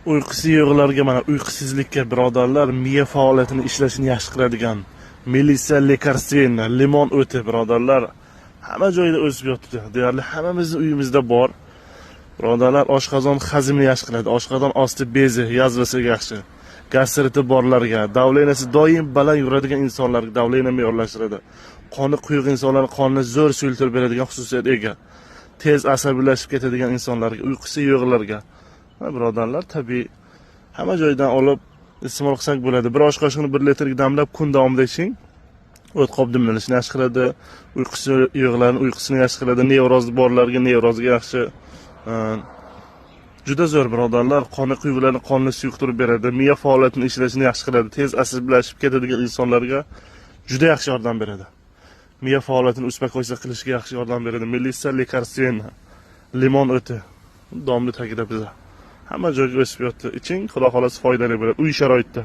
Uyqusi yo'qlarga, mana uyqusizlikka birodarlar, miya faoliyatini ishlashini yaxshi qiladigan Melissa Lekarsen limon o'ti birodarlar hamma joyda o'sib yotibdi. Deyarli hammamizning uyimizda bor. Birodarlar, oshqozon hazmini yaxshi qiladi. Oshqozon osti bezi, yazvasiga yaxshi. Gastriti borlarga, davleniyasi doim baland yuradigan insonlarga davleniya me'yorlashtiradi. Qoni quyuq insonlarga qonni zo'r suyultirib beradigan xususiyatga ega. Tez asabiylashib ketadigan insonlarga, uyqusi yo'qlarga. Va birodarlar, tabiiy hamma joydan olib iste'mol qilsak bo'ladi. Bir osh qoshiqni 1 litrga damlab kun davomida iching. O't qop dimlanishini yaxshi qiladi. Uyqusi yo'qlarning uyqusini yaxshi qiladi. Nevroz borlarga nevrozga yaxshi. Juda zo'r birodarlar, qoni quyuqlarni qonni suyuqtirib beradi, miya faoliyatini ishlashini yaxshi qiladi. Tez asabiylashib ketadigan insonlarga juda yaxshi yordam beradi. Miya faoliyatini o'sma qo'ysa qilishga yaxshi yordam beradi. Melissa Lekarsen limon o'ti domli tagida biza. Hamma joyga o'sib yotdi. Iching, xudo xolasi foydali bo'ladi uy sharoitida.